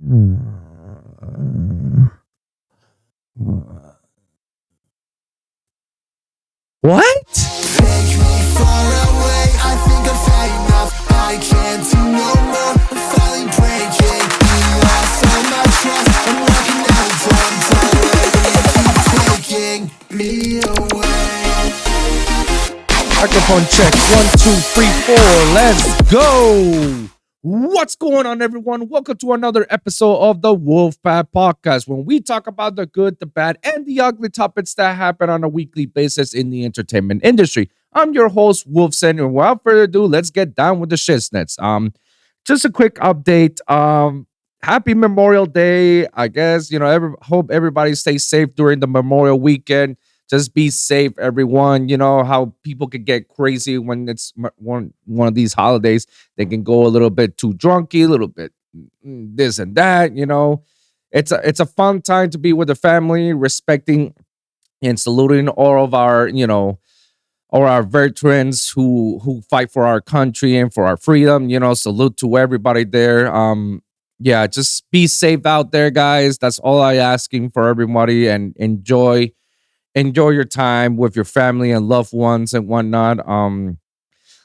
What? Take me far away, I think I've had enough. I can't do no more, I'm finally breaking. You lost all my trust, I'm walking out the door. I'm tired, you keep taking me away. Microphone check. 1, 2, 3, 4. Let's go. What's going on, everyone? Welcome to another episode of the WOLVPVCK Podcast, when we talk about the good, the bad, and the ugly topics that happen on a weekly basis in the entertainment industry. I'm your host, Wolfson, and without further ado, let's get down with the shiznets. Just a quick update. Happy Memorial Day. I guess, hope everybody stays safe during the Memorial weekend. Just be safe, everyone. You know how people can get crazy when it's one of these holidays. They can go a little bit too drunky, a little bit this and that. It's a fun time to be with the family, respecting and saluting all of our all our veterans who fight for our country and for our freedom. Salute to everybody there. Yeah, just be safe out there, guys. That's all I asking for everybody, and enjoy your time with your family and loved ones and whatnot.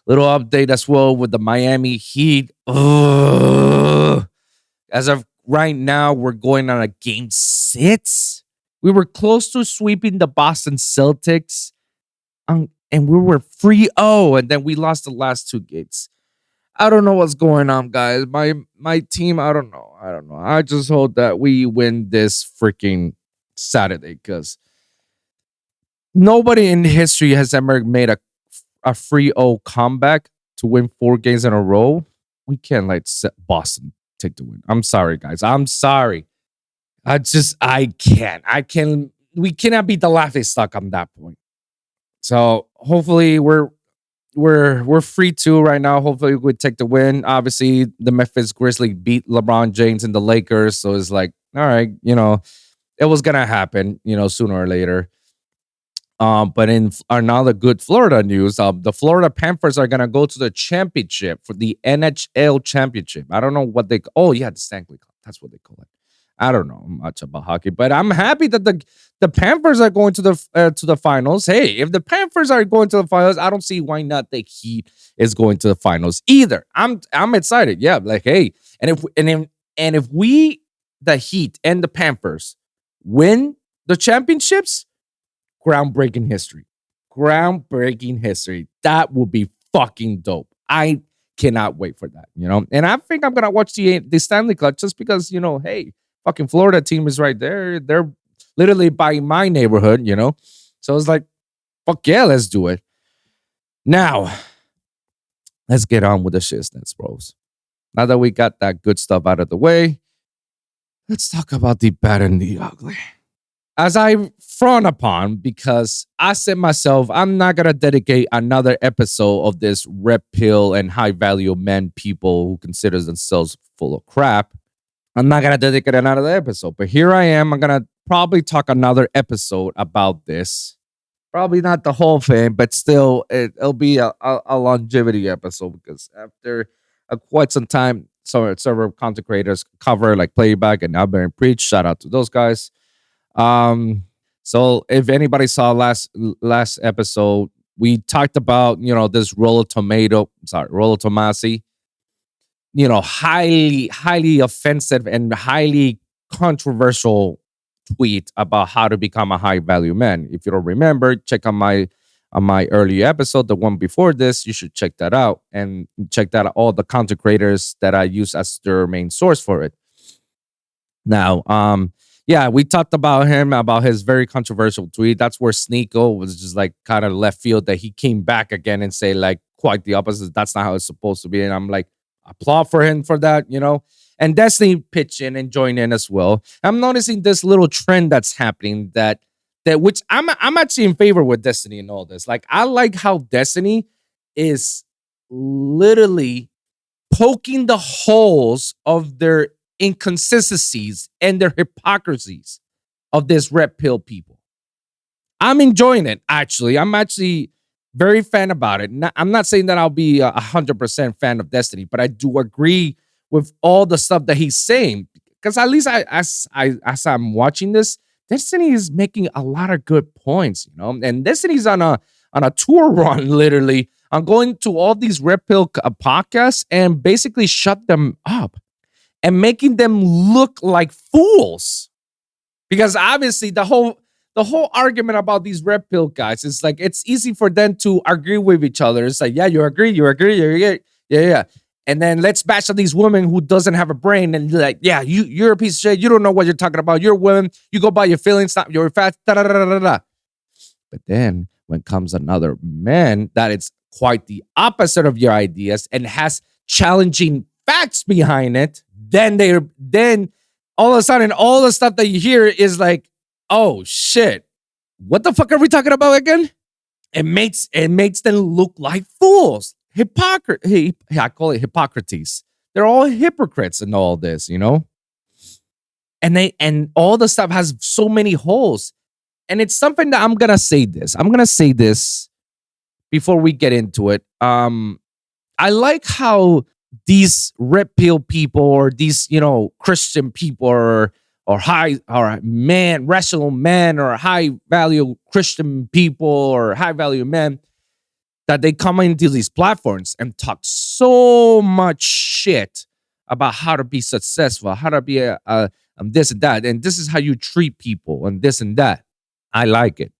Little update as well with the Miami Heat. Ugh. As of right now, we're going on a game 6. We were close to sweeping the Boston Celtics, and we were 3-0, and then we lost the last 2 games. I don't know what's going on, guys. My team, I don't know. I just hope that we win this freaking Saturday, because nobody in history has ever made a 3-0 comeback to win 4 games in a row. We can't let Boston take the win. I'm sorry, guys. I'm sorry. I can't. We cannot beat the laughingstock on that point. So hopefully we're free to right now. Hopefully we take the win. Obviously, the Memphis Grizzlies beat LeBron James and the Lakers. So it's like, all right, it was gonna happen, sooner or later. But in another good Florida news, the Florida Panthers are going to go to the championship for the NHL championship. I don't know what the Stanley Cup. That's what they call it. I don't know much about hockey, but I'm happy that the Panthers are going to the finals. Hey, if the Panthers are going to the finals, I don't see why not the Heat is going to the finals either. I'm excited. Yeah, like, hey, and if we, the Heat and the Panthers, win the championships, groundbreaking history. That will be fucking dope. I cannot wait for that, And I think I'm going to watch the Stanley Cup just because, hey, fucking Florida team is right there. They're literally by my neighborhood, So it's like, fuck yeah, let's do it. Now, let's get on with the shiznets, bros. Now that we got that good stuff out of the way, let's talk about the bad and the ugly. As I frown upon, because I said myself, I'm not going to dedicate another episode of this red pill and high value men people who consider themselves full of crap. I'm not going to dedicate another episode, but here I am. I'm going to probably talk another episode about this. Probably not the whole thing, but still it'll be a longevity episode, because after quite some time, several content creators cover like Playback and Albert and Preach. Shout out to those guys. So if anybody saw last episode, we talked about, this Rollo Tomasi, highly offensive and highly controversial tweet about how to become a high value man. If you don't remember, check on my early episode, the one before this. You should check that out, and check that out, all the content creators that I use as their main source for it. Now, yeah, we talked about him, about his very controversial tweet. That's where Sneeko was just like kind of left field, that he came back again and say like quite the opposite. That's not how it's supposed to be. And I'm like, applaud for him for that, And Destiny pitch in and join in as well. I'm noticing this little trend that's happening that which I'm actually in favor with Destiny and all this. Like, I like how Destiny is literally poking the holes of their inconsistencies and their hypocrisies of this red pill people. I'm enjoying it, actually. I'm actually very fan about it. I'm not saying that I'll be 100% fan of Destiny, but I do agree with all the stuff that he's saying. because at least as I'm watching this, Destiny is making a lot of good points, you know. And Destiny's on a tour run, literally. I'm going to all these red pill podcasts and basically shut them up and making them look like fools. Because obviously the whole argument about these red pill guys is like it's easy for them to agree with each other. It's like, yeah, you agree, yeah. And then let's bash on these women who doesn't have a brain and like, yeah, you're a piece of shit. You don't know what you're talking about. You're a woman. You go by your feelings. Stop. You're fat. Da, da, da, da, da. But then when comes another man that it's quite the opposite of your ideas and has challenging facts behind it, then all of a sudden all the stuff that you hear is like, oh shit, what the fuck are we talking about again? It makes them look like fools. I call it hypocrites. They're all hypocrites in all this, you know? And all the stuff has so many holes. And it's something that I'm gonna say this before we get into it. I like how these red pill people or these, you know, Christian people or rational men or high value Christian people or high value men, that they come into these platforms and talk so much shit about how to be successful, how to be a this and that, and this is how you treat people and this and that. I like it.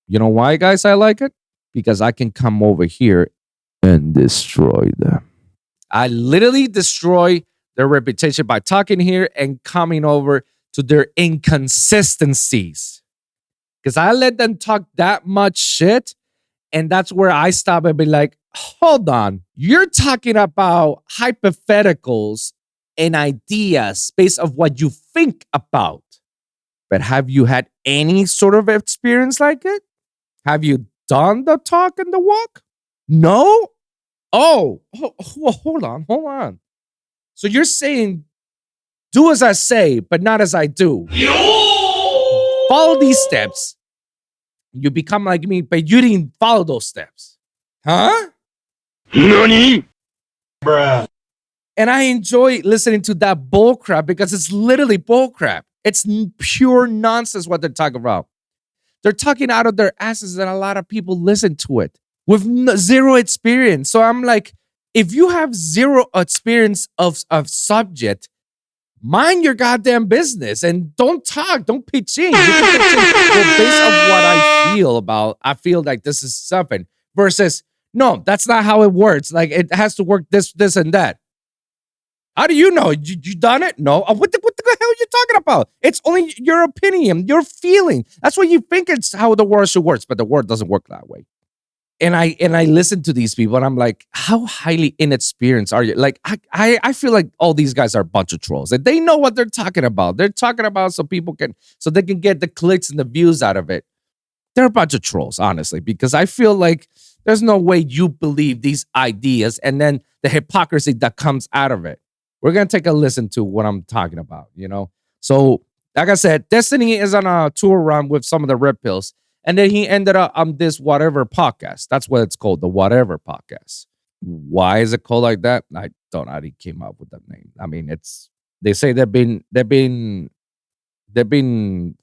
You know why, guys? I like it because I can come over here and destroy them. I literally destroy their reputation by talking here and coming over to their inconsistencies. Because I let them talk that much shit, and that's where I stop and be like, hold on. You're talking about hypotheticals and ideas based on what you think about. But have you had any sort of experience like it? Have you done the talk and the walk? No? Oh, hold on. So you're saying, do as I say, but not as I do. Follow these steps. You become like me, but you didn't follow those steps. Huh? Nani? Bruh. And I enjoy listening to that bullcrap because it's literally bullcrap. It's pure nonsense what they're talking about. They're talking out of their asses and a lot of people listen to it with zero experience. So I'm like, if you have zero experience of subject, mind your goddamn business and don't talk, don't pitch in. You can pitch in based on what I feel about. I feel like this is something versus, no, that's not how it works. Like it has to work this, and that. How do you know? You done it? No. What the hell are you talking about? It's only your opinion, your feeling. That's what you think it's how the world should work, but the world doesn't work that way. And I listen to these people and I'm like, how highly inexperienced are you? Like, I feel like all these guys are a bunch of trolls. And they know what they're talking about. They're talking about so they can get the clicks and the views out of it. They're a bunch of trolls, honestly, because I feel like there's no way you believe these ideas and then the hypocrisy that comes out of it. We're going to take a listen to what I'm talking about, you know? So, like I said, Destiny is on a tour run with some of the red pills. And then he ended up on this whatever podcast. That's what it's called, the whatever podcast. Why is it called like that? I don't know how he came up with that name. I mean, they say they've been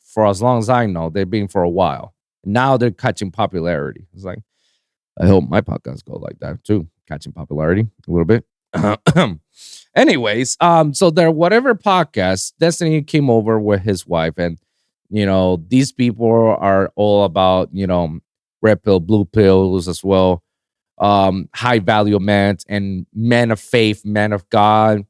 for as long as I know, they've been for a while. Now they're catching popularity. It's like, I hope my podcast go like that too, catching popularity a little bit. Anyways, so their whatever podcast, Destiny came over with his wife, and you know, these people are all about, you know, red pill, blue pills as well. High value men and men of faith, men of God.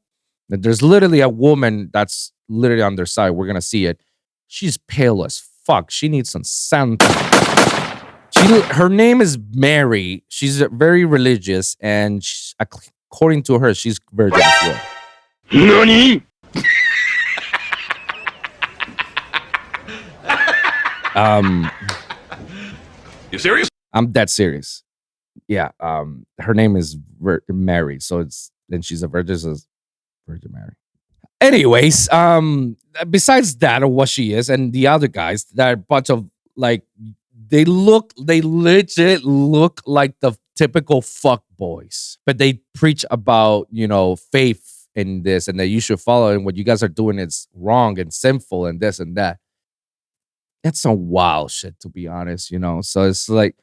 And there's literally a woman that's literally on their side. We're gonna see it. She's pale as fuck. She needs some Santa. Her name is Mary. She's very religious, and according to her, she's virgin as well. Nani? You serious? I'm dead serious. Yeah. Her name is Mary, so she's a virgin, so Virgin Mary. Anyways, besides that, or what she is, and the other guys, they're a bunch of like, they legit look like the typical fuck boys, but they preach about, you know, faith in this and that you should follow, and what you guys are doing is wrong and sinful and this and that. That's some wild shit, to be honest, you know? So it's like,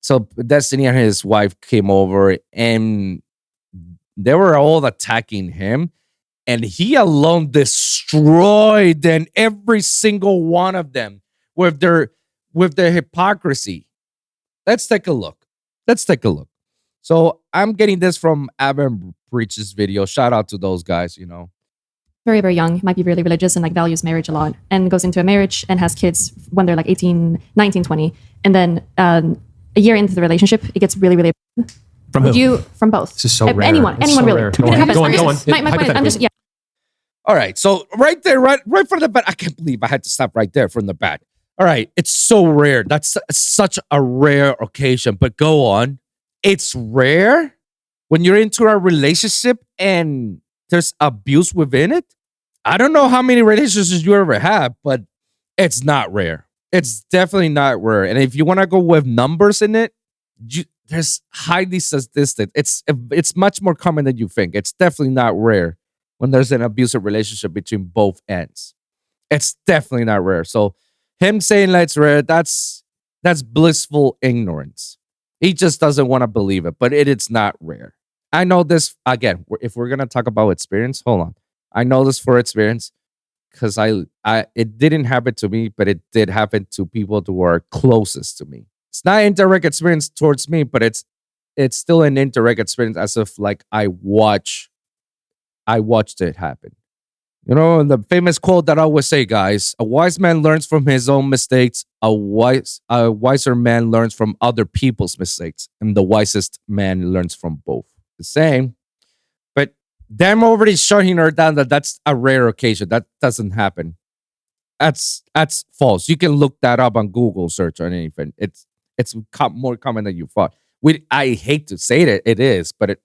so Destiny and his wife came over and they were all attacking him, and he alone destroyed them, every single one of them, with their hypocrisy. Let's take a look. So I'm getting this from Avon Breach's video. Shout out to those guys, you know. Very, very young, might be really religious and like values marriage a lot, and goes into a marriage and has kids when they're like 18, 19, 20. And then a year into the relationship, it gets really, really From who? From both. This is so rare. Anyone It's so really. rare. It happens Go on. My point is, I'm just, yeah. All right. So right there, right from the bat, I can't believe I had to stop right there from the bat. All right. It's so rare. That's such a rare occasion, but go on. It's rare when you're into a relationship and there's abuse within it. I don't know how many relationships you ever have, but it's not rare. It's definitely not rare. And if you want to go with numbers in it, there's highly statistic. It's much more common than you think. It's definitely not rare when there's an abusive relationship between both ends. It's definitely not rare. So him saying that it's rare, that's blissful ignorance. He just doesn't want to believe it, but it's not rare. I know this, again, if we're going to talk about experience, hold on. I know this for experience because it didn't happen to me, but it did happen to people who are closest to me. It's not indirect experience towards me, but it's still an indirect experience, as if like I watched it happen. You know, the famous quote that I always say, guys, a wise man learns from his own mistakes. A wiser man learns from other people's mistakes. And the wisest man learns from both. The same. But them already shutting her down that's a rare occasion. That doesn't happen. That's false. You can look that up on Google search or anything. It's more common than you thought. I hate to say it is, but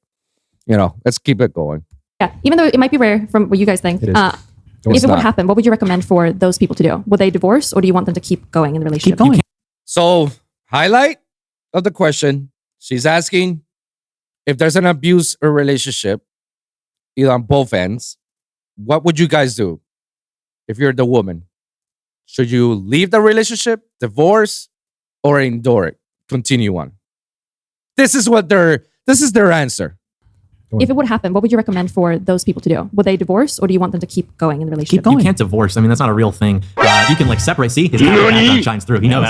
let's keep it going. Yeah, even though it might be rare from what you guys think, if it would happen, what would you recommend for those people to do? Would they divorce, or do you want them to keep going in the relationship? Keep going. So, highlight of the question, she's asking if there's an abuse or relationship, either on both ends, what would you guys do if you're the woman? Should you leave the relationship, divorce, or endure it? Continue on. This is their answer. If it would happen, what would you recommend for those people to do? Would they divorce, or do you want them to keep going in the relationship? Keep going. You can't divorce. I mean, that's not a real thing. You can like separate. See, his background shines through. He knows.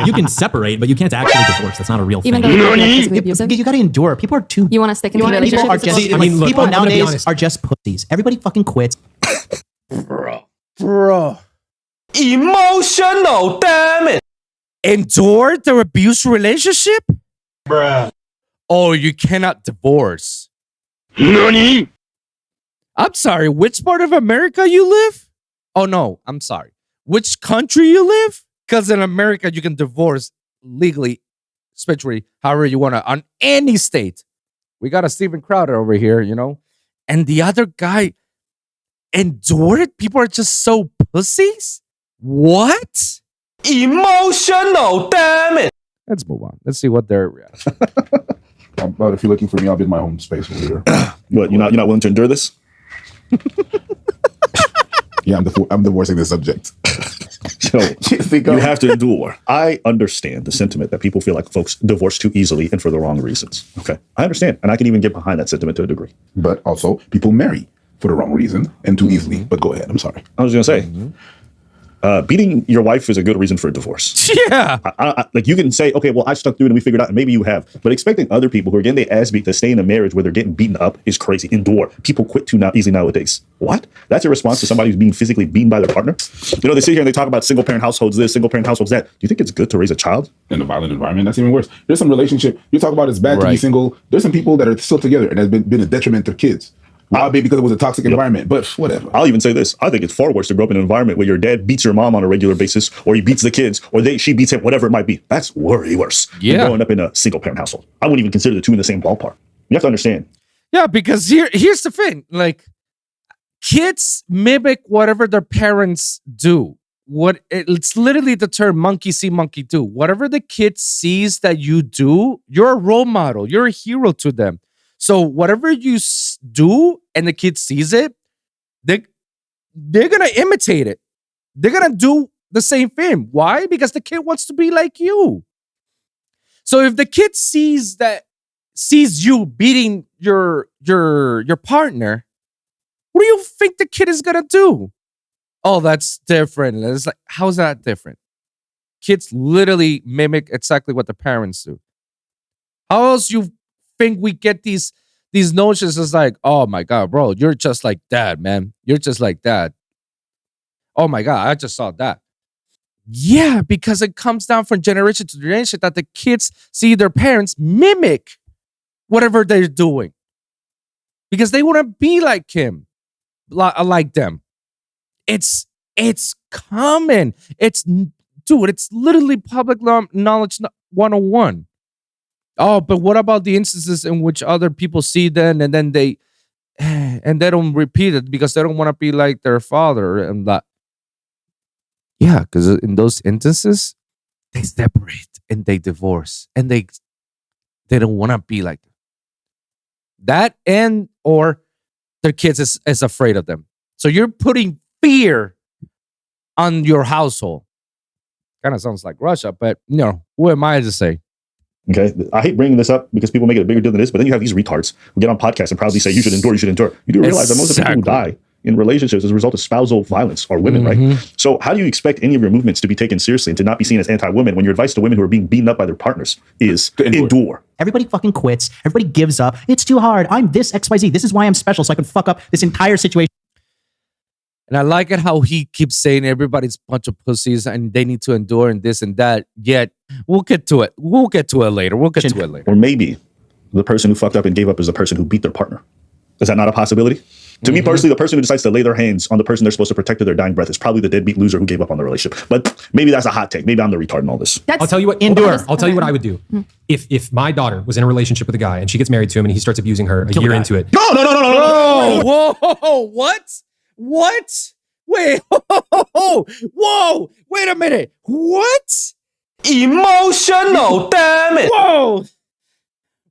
You can separate, but you can't actually divorce. That's not a real thing. Even though you're physically abusive? You got to endure. People are too. You want to stick in the relationship? People are just. People nowadays are just pussies. Everybody fucking quits. Bro. Emotional, damn it. Endure the abuse relationship? Bruh. Oh, you cannot divorce. Nani? I'm sorry, which part of America you live? Oh, no, I'm sorry. Which country you live? Because in America, you can divorce legally, spiritually, however you want to, on any state. We got a Steven Crowder over here, you know? And the other guy endured? People are just so pussies? What? Emotional, damn it. Let's move on. Let's see what they're reacting. But if you're looking for me, I'll be in my home space over here. What, you're not willing to endure this? Yeah, I'm divorcing the subject. So you have to endure. I understand the sentiment that people feel like folks divorce too easily and for the wrong reasons. Okay, I understand, and I can even get behind that sentiment to a degree. But also, people marry for the wrong reason and too easily. But go ahead. I'm sorry. I was going to say. Beating your wife is a good reason for a divorce. Yeah. Like you can say, okay, well, I stuck through it and we figured out, and maybe you have. But expecting other people who are getting their ass beat to stay in a marriage where they're getting beaten up is crazy. Endure. People quit too easily nowadays. What? That's a response to somebody who's being physically beaten by their partner? You know, they sit here and they talk about single parent households this, single parent households that. Do you think it's good to raise a child? In a violent environment, that's even worse. There's some relationship. You talk about it's bad to be single. There's some people that are still together and has been a detriment to kids. Why? Because it was a toxic environment, but whatever. I'll even say this. I think it's far worse to grow up in an environment where your dad beats your mom on a regular basis, or he beats the kids, or she beats him, whatever it might be. That's way worse than growing up in a single parent household. I wouldn't even consider the two in the same ballpark. You have to understand. Yeah, because here's the thing. Like, kids mimic whatever their parents do. It's literally the term monkey see, monkey do. Whatever the kid sees that you do, you're a role model. You're a hero to them. So whatever you do and the kid sees it, they're going to imitate it. They're going to do the same thing. Why? Because the kid wants to be like you. So if the kid sees you beating your partner, what do you think the kid is going to do? Oh, that's different. And it's like, how's that different? Kids literally mimic exactly what the parents do. How else you think we get these notions? It's like, oh my God, bro, you're just like dad, man. You're just like dad. Oh my God, I just saw that. Yeah, because it comes down from generation to generation that the kids see their parents mimic whatever they're doing. Because they want to be like him, like them. It's common. It's literally public knowledge 101. Oh, but what about the instances in which other people see them and then they don't repeat it because they don't want to be like their father and that? Yeah, because in those instances, they separate and they divorce and they don't want to be like them. That and or their kids is afraid of them. So you're putting fear on your household. Kind of sounds like Russia, but who am I to say? Okay, I hate bringing this up because people make it a bigger deal than this, but then you have these retards who get on podcasts and proudly say you should endure, you should endure. You do realize that most of the people who die in relationships as a result of spousal violence are women, right? So how do you expect any of your movements to be taken seriously and to not be seen as anti-women when your advice to women who are being beaten up by their partners is endure? Everybody fucking quits. Everybody gives up. It's too hard. I'm this XYZ. This is why I'm special, so I can fuck up this entire situation. And I like it how he keeps saying everybody's a bunch of pussies and they need to endure and this and that. Yet we'll get to it. We'll get to it later. Or maybe the person who fucked up and gave up is the person who beat their partner. Is that not a possibility? To me personally, the person who decides to lay their hands on the person they're supposed to protect to their dying breath is probably the deadbeat loser who gave up on the relationship. But maybe that's a hot take. Maybe I'm the retard in all this. I'll tell you what. I'll tell you what I would do. If my daughter was in a relationship with a guy and she gets married to him and he starts abusing her a year into it. No. Whoa, what? Wait, whoa, wait a minute. What? Emotional, damn it. Whoa.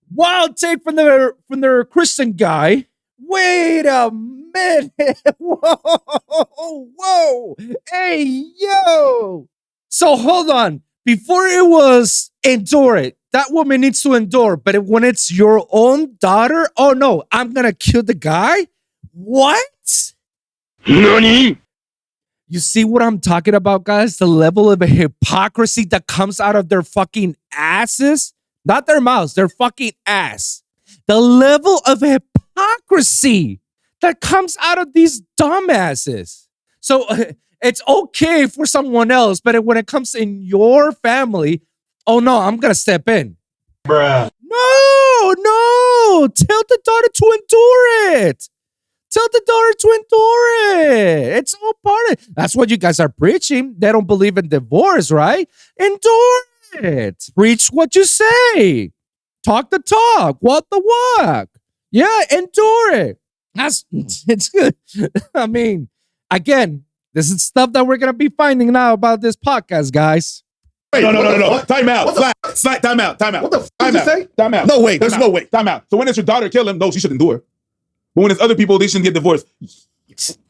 Wild take from the Christian guy. Wait a minute. Whoa. Hey, yo. So hold on. Before it was endure it, that woman needs to endure. But when it's your own daughter, oh no, I'm going to kill the guy? What? NANI? You see what I'm talking about, guys? The level of hypocrisy that comes out of their fucking asses. Not their mouths, their fucking ass. The level of hypocrisy that comes out of these dumbasses. So it's okay for someone else, but when it comes in your family, oh no, I'm going to step in. Bruh. No. Tell the daughter to endure it. Tell the daughter to endure it. It's all part of it. That's what you guys are preaching. They don't believe in divorce, right? Endure it. Preach what you say. Talk the talk. Walk the walk. Yeah, endure it. It's good. I mean, again, this is stuff that we're going to be finding now about this podcast, guys. Wait, no. Time out. Time out. What the fuck did you say? Time out. No way. There's no way. Time out. So when it's your daughter kill him, no, she should endure. But when it's other people, they shouldn't get divorced.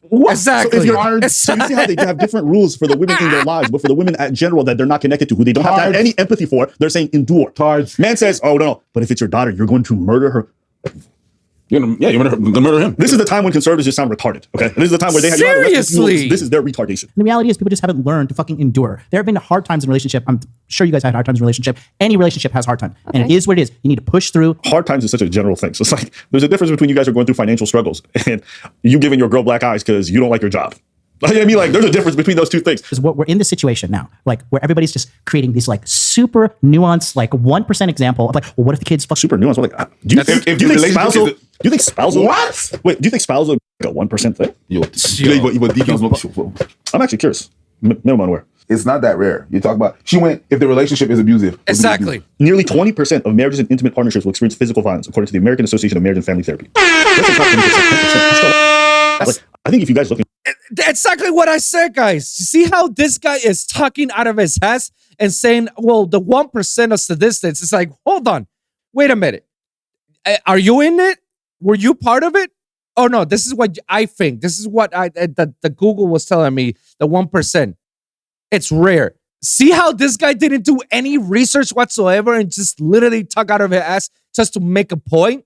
What? Exactly. So you see how they have different rules for the women in their lives, but for the women in general that they're not connected to, who they don't have to have any empathy for, they're saying endure. Man says, oh no, but if it's your daughter, you're going to murder her. You want to murder him. This is the time when conservatives just sound retarded. Okay, and this is the time where they have seriously. This is their retardation. The reality is, people just haven't learned to fucking endure. There have been hard times in a relationship. I'm sure you guys had hard times in a relationship. Any relationship has hard time, and it is what it is. You need to push through. Hard times is such a general thing. So it's like there's a difference between you guys are going through financial struggles and you giving your girl black eyes because you don't like your job. I mean, like, there's a difference between those two things. Because we're in this situation now, like, where everybody's just creating these, like, super nuanced, like, 1% example of, like, well, what if the kids fuck? Super nuanced. Like, do you think spousal? What? Wait, do you think spousal is like a 1% thing? I'm actually curious. Minimum where? It's not that rare. You talk about, if the relationship is abusive. Exactly. Nearly 20% of marriages and intimate partnerships will experience physical violence, according to the American Association of Marriage and Family Therapy. That's not 20%, 10%. I think if you guys look. Exactly what I said, guys. You see how this guy is talking out of his ass and saying, well, the 1% of statistics. It's like, hold on. Wait a minute. Are you in it? Were you part of it? Oh no, this is what I think. This is what the Google was telling me, the 1%. It's rare. See how this guy didn't do any research whatsoever and just literally talk out of his ass just to make a point?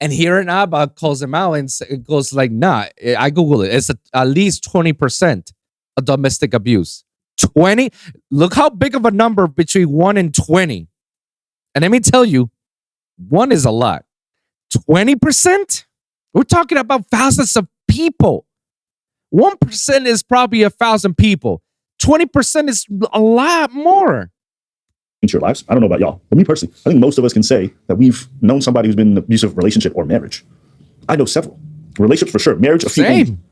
And here an Abba calls him out and it goes like, nah, I Google it. It's at least 20% of domestic abuse. 20? Look how big of a number between 1 and 20. And let me tell you, 1 is a lot. 20%? We're talking about thousands of people. 1% is probably 1,000 people. 20% is a lot more. Into your lives. I don't know about y'all, but me personally, I think most of us can say that we've known somebody who's been in an abusive relationship or marriage. I know several. Relationships for sure. Marriage, a few.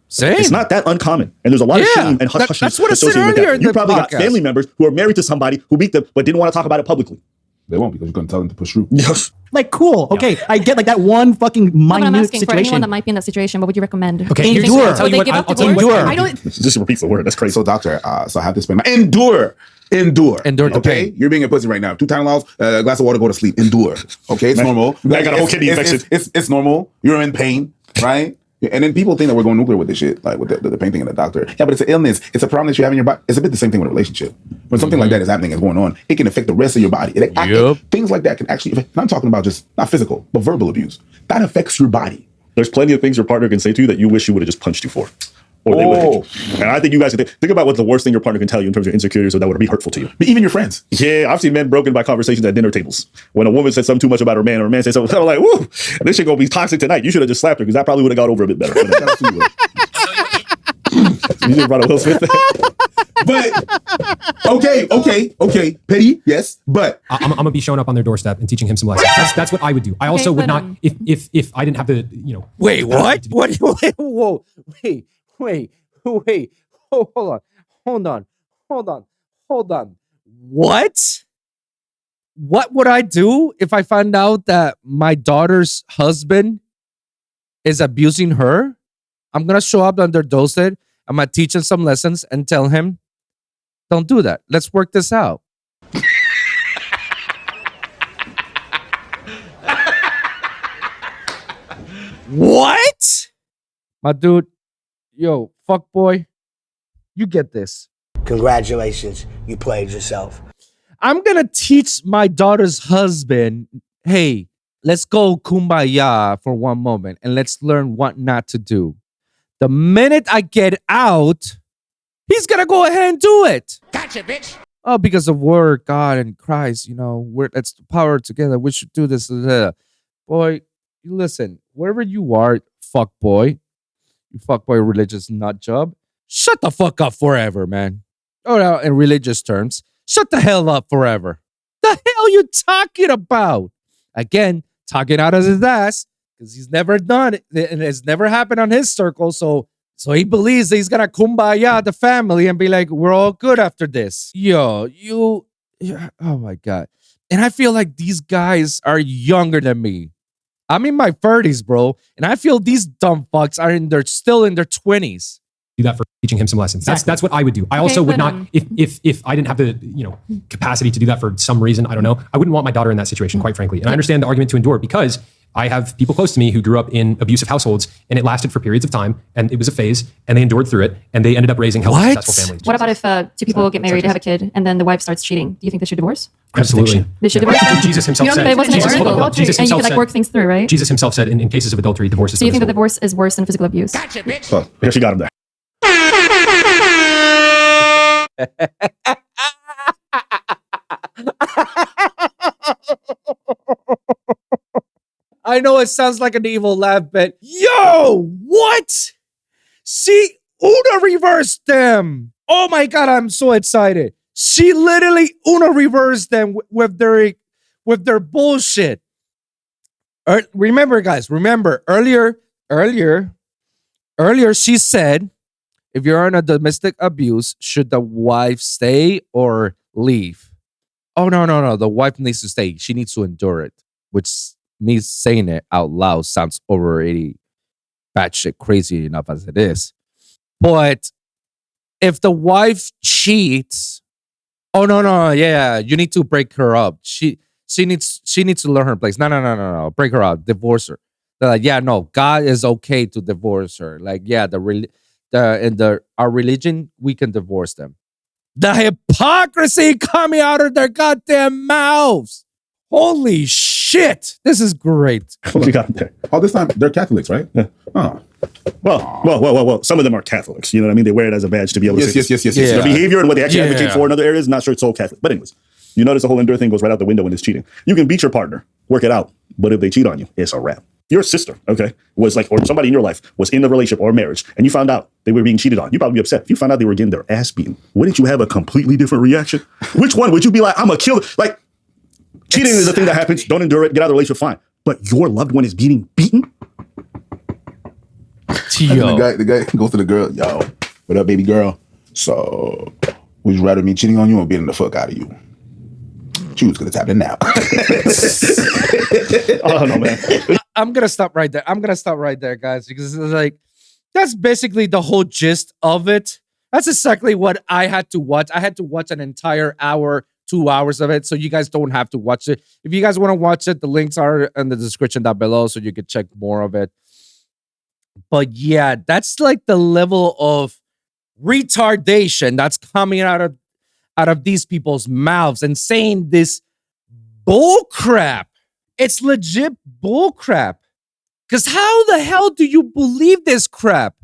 Same. It's not that uncommon. And there's a lot of shame and hush that's what I said associated with earlier that. in You the probably got podcast. family members who are married to somebody who beat them but didn't want to talk about it publicly. They won't because you're going to tell them to push through. Yes. Like, cool. Okay, I get like that one fucking No, but I'm minute asking for anyone situation. that might be in that situation. What would you recommend? Okay, Do you endure. think- I'll tell would you they what- give up I'll tell you divorce? what- I don't. Just repeat the word. That's crazy. So, doctor, so I have to explain. Endure. Endure. Endure the Okay? pain. You're being a pussy right now. 2 Tylenols, a glass of water, go to sleep. Endure. Okay? It's normal. Man got a whole kidney infection. It's normal. You're in pain, right? And then people think that we're going nuclear with this shit, like with the pain thing and the doctor. Yeah, but it's an illness. It's a problem that you have in your body. It's a bit the same thing with a relationship. When something like that is happening, is going on, it can affect the rest of your body. Things like that can actually affect, and I'm talking about just not physical, but verbal abuse. That affects your body. There's plenty of things your partner can say to you that you wish you would have just punched you for. Or they would hit you. And I think you guys can think about what the worst thing your partner can tell you in terms of insecurities or that would be hurtful to you. But even your friends. Yeah, I've seen men broken by conversations at dinner tables. When a woman said something too much about her man or a man said something, I'm like, woo, this shit gonna be toxic tonight. You should have just slapped her because that probably would have got over a bit better. You just brought a Will Smith thing. But okay, petty, yes, but I'm gonna be showing up on their doorstep and teaching him some lessons. That's what I would do. I also would but, not if I didn't have the Wait, what? What? Wait, whoa. Wait. Hold on. What? What would I do if I found out that my daughter's husband is abusing her? I'm gonna show up on their doorstep. I'm gonna teach him some lessons and tell him, don't do that. Let's work this out. What? My dude, yo, fuck boy, you get this. Congratulations, you played yourself. I'm gonna teach my daughter's husband, hey, let's go kumbaya for one moment and let's learn what not to do. The minute I get out, he's gonna go ahead and do it. Gotcha, bitch. Oh, because of word, God, and Christ, let's power together. We should do this. Boy, you listen, wherever you are, fuck boy, you fuck boy religious nut job, shut the fuck up forever, man. Oh, no, in religious terms, shut the hell up forever. The hell you talking about? Again, talking out of his ass because he's never done it and it's never happened on his circle. So he believes that he's gonna kumbaya the family and be like, we're all good after this. Oh my God. And I feel like these guys are younger than me. I'm in my 30s, bro. And I feel these dumb fucks are still in their 20s. do that for teaching him some lessons. That's what I would do. I also would not if I didn't have the capacity to do that for some reason, I don't know, I wouldn't want my daughter in that situation, quite frankly. And I understand the argument to endure because I have people close to me who grew up in abusive households and it lasted for periods of time and it was a phase and they endured through it and they ended up raising healthy, successful families. What about if two people get married, have a kid, and then the wife starts cheating? Do you think they should divorce? Absolutely. They should divorce them? Jesus himself said. But it wasn't Jesus, hold on, hold on. Jesus and you himself could said, work things through, right? Jesus himself said in cases of adultery, divorce is So you think that divisible. divorce is worse than physical abuse? Gotcha, bitch. Oh, here she got him there. I know it sounds like an evil laugh, but yo, what? See, Una reversed them. Oh my God, I'm so excited. She literally Una reversed them with their bullshit. Remember, guys, earlier she said, if you're in a domestic abuse, should the wife stay or leave? Oh, no. The wife needs to stay. She needs to endure it, which me saying it out loud sounds already batshit crazy enough as it is. But if the wife cheats, oh, no, yeah, you need to break her up. She she needs to learn her place. No. Break her out. Divorce her. They're like, yeah, no, God is okay to divorce her. Like, yeah, our religion, we can divorce them. The hypocrisy coming out of their goddamn mouths. Holy shit. This is great. What we got there? All this time, they're Catholics, right? Yeah. Oh. Well. Some of them are Catholics. You know what I mean? They wear it as a badge to be able to say Yes. their behavior and what they actually advocate for in other areas. Not sure it's all Catholic. But anyways, you notice the whole endure thing goes right out the window when it's cheating. You can beat your partner, work it out. But if they cheat on you, it's a wrap. Your sister, okay, was like, or somebody in your life was in a relationship or marriage, and you found out they were being cheated on. You'd probably be upset. If you found out they were getting their ass beaten, wouldn't you have a completely different reaction? Which one? Would you be like, I'm a killer? Like, cheating is a thing that happens. Don't endure it. Get out of the relationship, fine. But your loved one is beaten? The guy goes to the girl, yo, what up, baby girl? So, would you rather me cheating on you or beating the fuck out of you? Choose, because it's happening now. Oh, no, man. I'm going to stop right there. Guys, because it's like, that's basically the whole gist of it. That's exactly what I had to watch. I had to watch an entire hour, 2 hours of it, so you guys don't have to watch it. If you guys want to watch it, the links are in the description down below, so you can check more of it. But yeah, that's like the level of retardation that's coming out of these people's mouths and saying this bull crap. It's legit bull crap. Because how the hell do you believe this crap?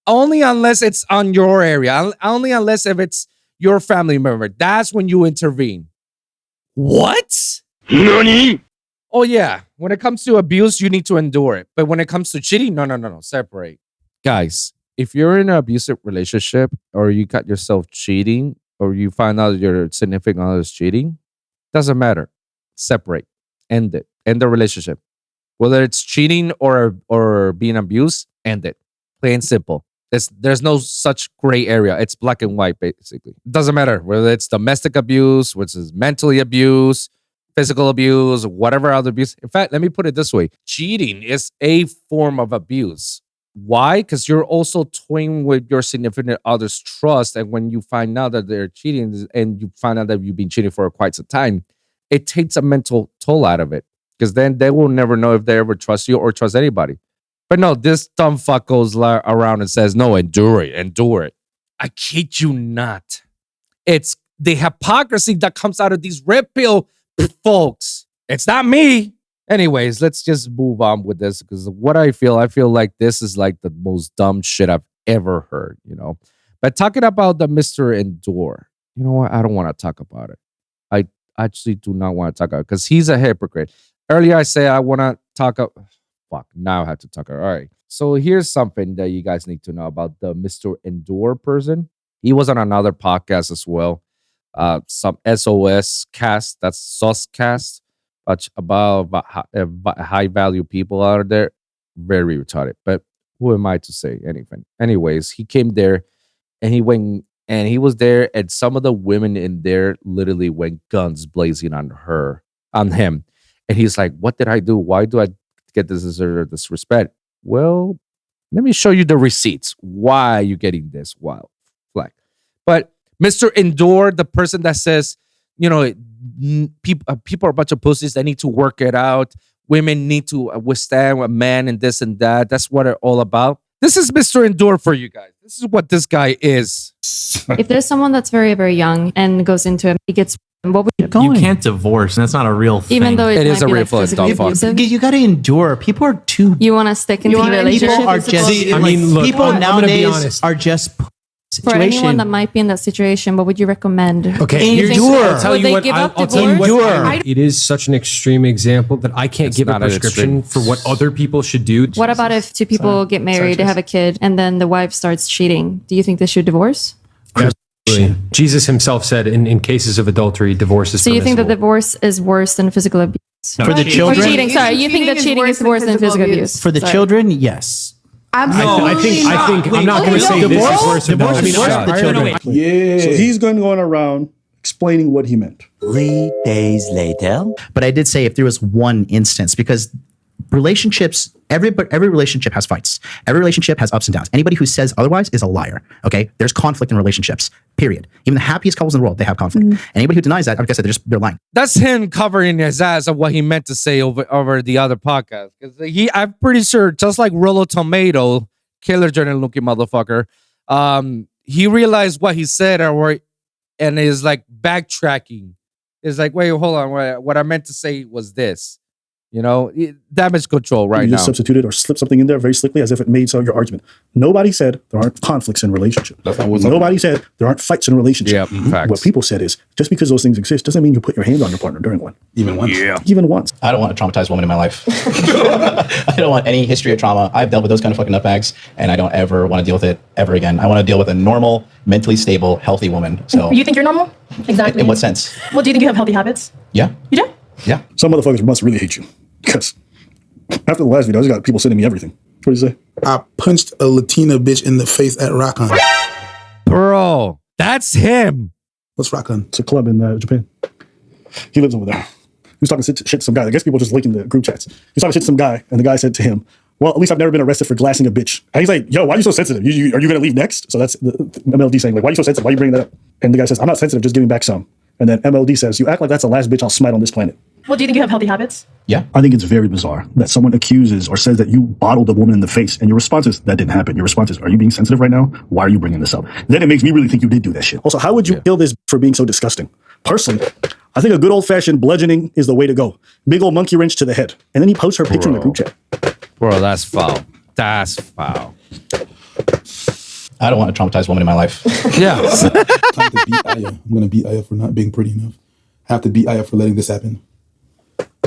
Only unless it's on your area. Only unless if it's your family member. That's when you intervene. What? NANI? Oh, yeah. When it comes to abuse, you need to endure it. But when it comes to cheating, no. Separate. Guys, if you're in an abusive relationship or you got yourself cheating or you find out your significant other is cheating, doesn't matter. Separate. End it. End the relationship. Whether it's cheating or being abused, end it. Plain and simple. There's no such gray area. It's black and white, basically. It doesn't matter whether it's domestic abuse, which is mentally abuse, physical abuse, whatever other abuse. In fact, let me put it this way. Cheating is a form of abuse. Why? Because you're also toying with your significant other's trust. And when you find out that they're cheating and you find out that you've been cheating for quite some time, it takes a mental toll out of it. Because then they will never know if they ever trust you or trust anybody. But no, this dumb fuck goes around and says, no, endure it. I kid you not. It's the hypocrisy that comes out of these red pill folks. It's not me. Anyways, let's just move on with this because what I feel like this is like the most dumb shit I've ever heard, you know. But talking about the Mr. Endure, you know what? I don't want to talk about it. I actually do not want to talk about it because he's a hypocrite. Earlier I said I want to talk about... Fuck, now I have to talk about it. All right. So here's something that you guys need to know about the Mr. Endure person. He was on another podcast as well. Some SOS cast, that's SOS cast, but about high value people out there. Very retarded. But who am I to say anything? Anyways, he came there and he was there, and some of the women in there literally went guns blazing on him. And he's like, what did I do? Why do I get this disrespect? Well, let me show you the receipts. Why are you getting this wild flag? But Mr. Endure, the person that says, you know, people are a bunch of pussies. They need to work it out. Women need to withstand a man and this and that. That's what it's all about. This is Mr. Endure for you guys. This is what this guy is. If there's someone that's very, very young and goes into it, he gets... What would you can't divorce, and that's not a real thing. Even though it is might a be real like physically abusive. You got to endure. People are too... You want to stick in the relationship. People are just... I mean, look, people I'm gonna be nowadays honest. are just... For anyone that might be in that situation, what would you recommend? Okay, endure. I'll tell Would you they what. give up I'll tell you divorce? what. It is such an extreme example that I can't give a not an prescription extreme. for what other people should do. What about if two people get married, they have a kid, and then the wife starts cheating? Do you think they should divorce? Absolutely. Jesus himself said in cases of adultery, divorce is So you think that permissible. divorce is worse than physical abuse? For the Or children... cheating, sorry. You think that cheating is worse than physical abuse? For the Sorry. children, yes. I think I'm not going to say this is worse or Divorce no. is worse for the children. Yeah. So he's going around explaining what he meant. 3 days later. But I did say if there was one instance, because relationships, every relationship has fights. Every relationship has ups and downs. Anybody who says otherwise is a liar. Okay, there's conflict in relationships. Period. Even the happiest couples in the world, they have conflict. Anybody who denies that, like I said, they're lying. That's him covering his ass of what he meant to say over the other podcast. Because I'm pretty sure, just like Rollo Tomato, killer journal looking motherfucker, he realized what he said and is like backtracking. It's like, wait, hold on. What I meant to say was this. You know, damage control right now. You just substituted or slipped something in there very slickly as if it made so your argument. Nobody said there aren't conflicts in relationships. Nobody said there aren't fights in a relationship. Facts. What people said is just because those things exist doesn't mean you put your hands on your partner during one. Even once. Yeah. Even once. I don't want a traumatized woman in my life. I don't want any history of trauma. I've dealt with those kind of fucking nutbags, and I don't ever want to deal with it ever again. I want to deal with a normal, mentally stable, healthy woman. So You think you're normal? Exactly. in what sense? Well, do you think you have healthy habits? Yeah. You do? Yeah. Some motherfuckers must really hate you because after the last video, I just got people sending me everything. What do you say? I punched a Latina bitch in the face at Rockon. Bro, that's him. What's Rockon? It's a club in Japan. He lives over there. He was talking shit to some guy. I guess people just linking the group chats. He was talking shit to some guy, and the guy said to him, well, at least I've never been arrested for glassing a bitch. And he's like, yo, why are you so sensitive? Are you going to leave next? So that's the MLD saying, like, why are you so sensitive? Why are you bringing that up? And the guy says, I'm not sensitive, just giving back some. And then MLD says, you act like that's the last bitch I'll smite on this planet. Well, do you think you have healthy habits? Yeah. I think it's very bizarre that someone accuses or says that you bottled a woman in the face, and your response is, that didn't happen. Your response is, are you being sensitive right now? Why are you bringing this up? Then it makes me really think you did do that shit. Also, how would you kill this for being so disgusting? Personally, I think a good old-fashioned bludgeoning is the way to go. Big old monkey wrench to the head. And then he posts her picture in the group chat. Bro, that's foul. That's foul. I don't want a traumatized woman in my life. Yeah. Time to beat Aya. I'm going to beat Aya for not being pretty enough. I have to beat Aya for letting this happen.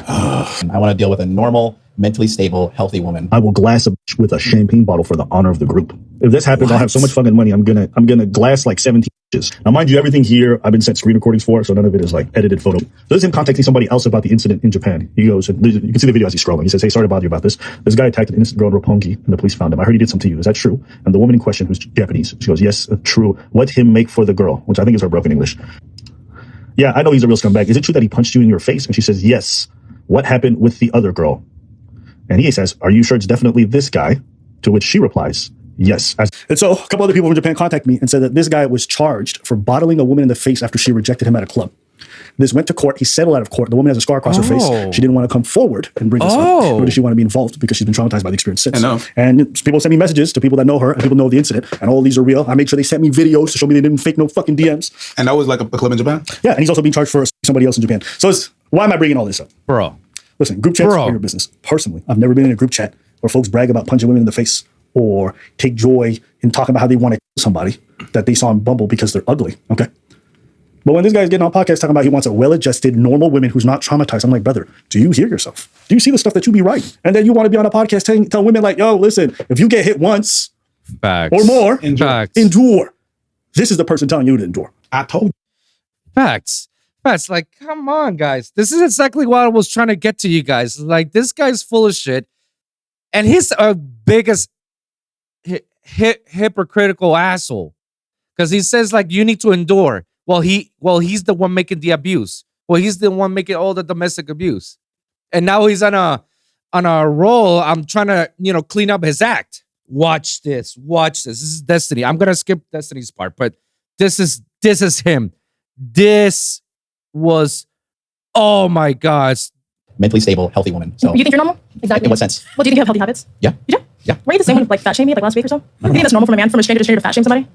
I want to deal with a normal, mentally stable, healthy woman. I will glass a bitch with a champagne bottle for the honor of the group. If this happens, I'll have so much fucking money. I'm gonna glass like 17 bitches. Now, mind you, everything here I've been sent screen recordings for, so none of it is like edited photo. So this is him contacting somebody else about the incident in Japan. He goes, and you can see the video as he's scrolling. He says, hey, sorry to bother you about this. This guy attacked an innocent girl in Roppongi, and the police found him. I heard he did something to you. Is that true? And the woman in question, who's Japanese, she goes, yes, true. What him make for the girl? Which I think is her broken English. Yeah, I know he's a real scumbag. Is it true that he punched you in your face? And she says, yes. What happened with the other girl? And he says, are you sure it's definitely this guy? To which she replies, yes. And so a couple other people from Japan contacted me and said that this guy was charged for bottling a woman in the face after she rejected him at a club. This went to court. He settled out of court. The woman has a scar across her face. She didn't want to come forward and bring this up. Nor did she want to be involved because she's been traumatized by the experience since. And people send me messages to people that know her and people know the incident. And all these are real. I made sure they sent me videos to show me they didn't fake no fucking DMs. And that was like a club in Japan? Yeah, and he's also being charged for somebody else in Japan. So why am I bringing all this up? Bro. Listen, group chats are your business. Personally, I've never been in a group chat where folks brag about punching women in the face or take joy in talking about how they want to kill somebody that they saw on Bumble because they're ugly, okay? But when this guy's getting on podcast talking about he wants a well-adjusted, normal woman who's not traumatized, I'm like, brother, do you hear yourself? Do you see the stuff that you be writing? And then you want to be on a podcast telling women like, yo, listen, if you get hit once or more, endure. This is the person telling you to endure. I told you. Facts. Like, come on, guys. This is exactly what I was trying to get to you guys. Like, this guy's full of shit. And he's a biggest hypocritical asshole. Because he says, like, you need to endure. Well, he's the one making the abuse. Well, he's the one making all the domestic abuse. And now he's on a roll. I'm trying to, clean up his act. Watch this. This is Destiny. I'm gonna skip Destiny's part, but this is him. This was, oh my God. Mentally stable, healthy woman. So You think you're normal? Exactly. In what sense? Well, do you think you have healthy habits? Yeah. You do? Yeah. Were you the same one like fat shame me like last week or so? You think that's normal for a man from a stranger to fat shame somebody?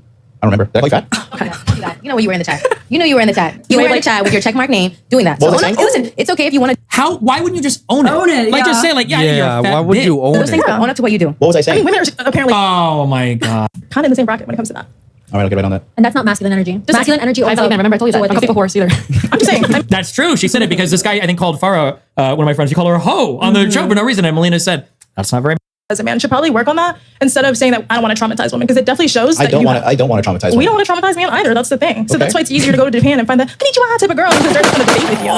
I don't remember. Did I call you fat? You know you were in the chat. You knew you were in the chat. You were in the chat with your checkmark name doing that. What So was I saying? listen, it's okay if you want to. Why wouldn't you just own it? Like just say like, you're a fat why would bitch. you own Those it? things, own up to what you do. What was I saying? I mean, women are apparently Oh my God. kind of in the same bracket when it comes to that. All right, I'll get right on that. And that's not masculine energy. Masculine energy I've also. never remember I told you that. I don't think horse either. I'm just saying. That's true. She said it because this guy, I think, called Farah, one of my friends, he called her a hoe on the show for no reason. And Melina said, that's not very As a man, should probably work on that instead of saying that I don't want to traumatize women because it definitely shows that I don't want to traumatize women. We don't want to traumatize men either. That's the thing. So Okay. that's why it's easier to go to Japan and find the konnichiwa type of girl because they're just going to date with you.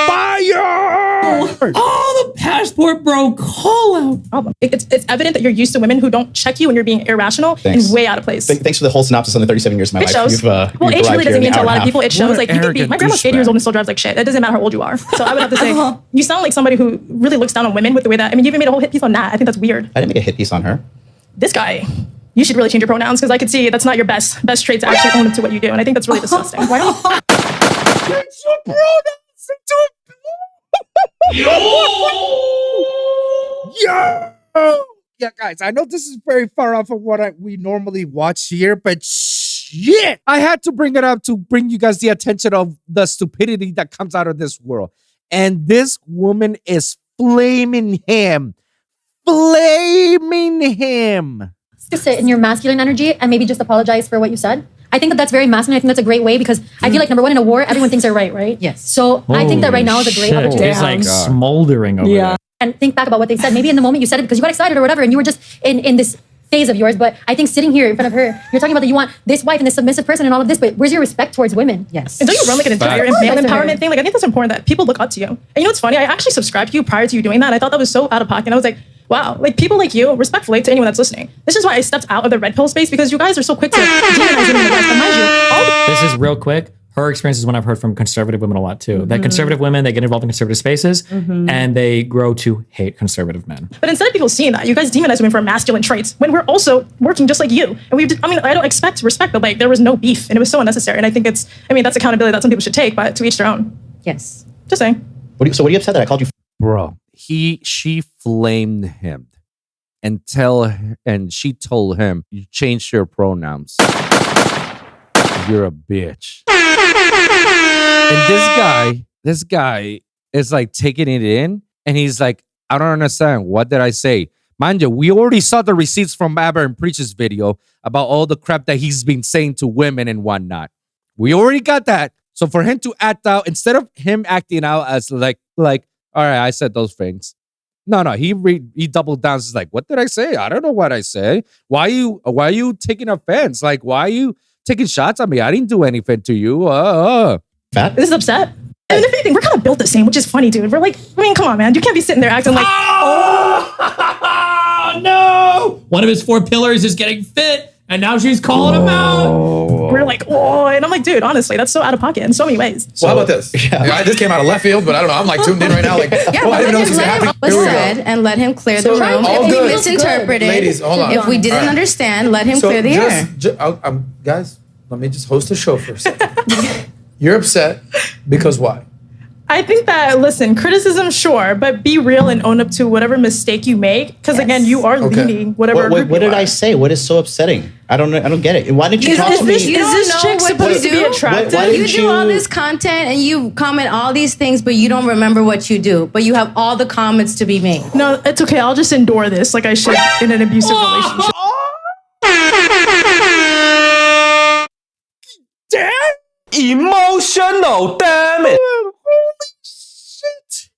Fire! the passport bro call out. It's evident that you're used to women who don't check you when you're being irrational and way out of place. Thanks for the whole synopsis on the 37 years of my life. It shows. Well, age really doesn't mean to a lot of people. It shows like you can be. My grandma's 80 years old and still drives like shit. It doesn't matter how old you are. So I would have to say you sound like somebody who really looks down on women with the way that. I mean, you even made a whole hit piece on that. I think that's weird. I didn't make a hit piece on her. This guy. You should really change your pronouns because I could see that's not your best trait to actually own up to what you do, and I think that's really disgusting. Why don't you change your pronouns Yeah, guys, I know this is very far off of what we normally watch here, but shit, I had to bring it up to bring you guys the attention of the stupidity that comes out of this world. And this woman is flaming him. To sit in your masculine energy and maybe just apologize for what you said. I think that's very masculine. I think that's a great way because I feel like number one, in a war, everyone thinks they're right? Yes. So I think that right now is a great opportunity. He's like smoldering over there. And think back about what they said. Maybe in the moment you said it because you got excited or whatever and you were just in this phase of yours. But I think sitting here in front of her, you're talking about that you want this wife and this submissive person and all of this, but where's your respect towards women? Yes. And don't you run like an entire male empowerment thing? Like I think that's important that people look up to you. And you know what's funny? I actually subscribed to you prior to you doing that. I thought that was so out of pocket. And I was like, wow, like people like you, respectfully to anyone that's listening. This is why I stepped out of the red pill space because you guys are so quick to demonize women in the West. But mind you, this is real quick. Her experience is one I've heard from conservative women a lot too. That conservative women, they get involved in conservative spaces and they grow to hate conservative men. But instead of people seeing that, you guys demonize women for masculine traits when we're also working just like you. And I don't expect respect, but like there was no beef and it was so unnecessary. And I think that's accountability that some people should take, but to each their own. Yes. Just saying. What are you upset that I called you? Bro, she flamed him and she told him, you changed your pronouns. You're a bitch. And this guy is like taking it in and he's like, I don't understand. What did I say? Mind you, we already saw the receipts from Aber and Preach's video about all the crap that he's been saying to women and whatnot. We already got that. So for him to act out, instead of him acting out as like, all right, I said those things. No, he doubled down. He's like, what did I say? I don't know what I said. Why are you taking offense? Like, why are you taking shots at me? I didn't do anything to you. This is upset. And if anything, we're kind of built the same, which is funny, dude. We're like, I mean, come on, man. You can't be sitting there acting like, oh no! One of his 4 pillars is getting fit, and now she's calling him out. We're like, oh, and I'm like, dude, honestly, that's so out of pocket in so many ways. So, how about this? Yeah. This came out of left field, but I don't know. I'm like tuned in right now. Like, yeah, I didn't know this was let him happening. was said and let him clear the room. If we misinterpreted, ladies, hold on. If we didn't understand, let him clear the air. Guys, let me just host a show for a second. You're upset because why? I think that, listen, criticism, sure, but be real and own up to whatever mistake you make. Because again, you are leading whatever. What did I say? What is so upsetting? I don't get it. Why didn't you talk to me? Is this chick supposed to be attractive? You do all this content and you comment all these things, but you don't remember what you do. But you have all the comments to be made. No, it's okay. I'll just endure this like I should in an abusive relationship. Damn! Emotional, damn it! Holy shit!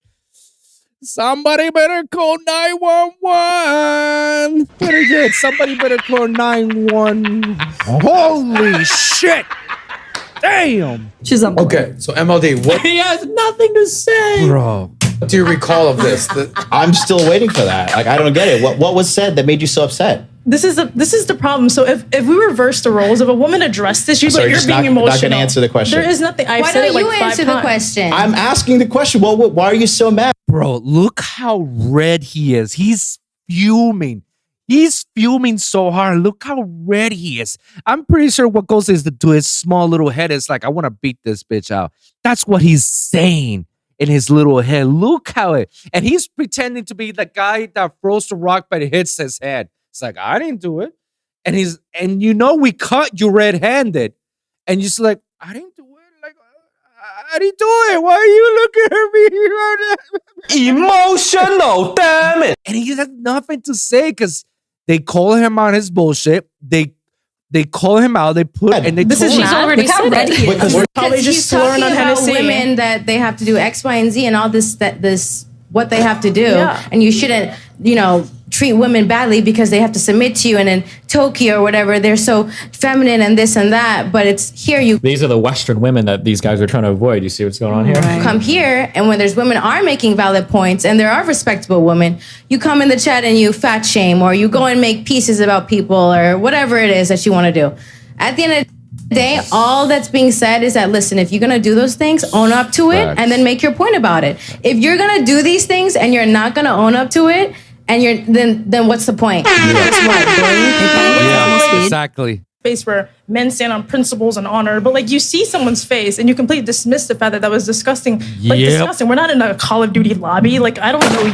Somebody better call 911. Somebody better call 911. Holy shit! Damn! She's up. Okay, so MLD, what? He has nothing to say, bro. What do you recall of this? I'm still waiting for that. Like, I don't get it. What was said that made you so upset? This is the problem. So if we reverse the roles, if a woman addressed this, you're being emotional. Not going to answer the question. There is nothing. Why don't you answer the question? I'm asking the question. Well, why are you so mad? Bro, look how red he is. He's fuming. He's fuming so hard. Look how red he is. I'm pretty sure what goes into his small little head is like, I want to beat this bitch out. That's what he's saying in his little head. Look how and he's pretending to be the guy that throws the rock but it hits his head. It's like, I didn't do it. And we caught you red-handed. And you're just like, I didn't do it. Like, I didn't do it. Why are you looking at me? Emotional, damn it. And he has nothing to say because they call him on his bullshit. They call him out. They put and they. This is she's already said it. Because probably just he's slurring talking on about Hennessy. women that they have to do X, Y, and Z, and all this what they have to do, and you shouldn't, treat women badly because they have to submit to you, and in Tokyo or whatever, they're so feminine and this and that. But it's here you These are the Western women that these guys are trying to avoid. You see what's going on here? come here, and when there's women are making valid points and there are respectable women, you come in the chat and you fat shame, or you go and make pieces about people, or whatever it is that you want to do. At the end of the day, all that's being said is that, listen, if you're going to do those things, own up to it and then make your point about it. If you're going to do these things and you're not going to own up to it, and you're then what's the point? Yeah, exactly. Space where men stand on principles and honor, but like you see someone's face and you completely dismiss the fact that that was disgusting. Like disgusting. We're not in a Call of Duty lobby. Like I don't know you.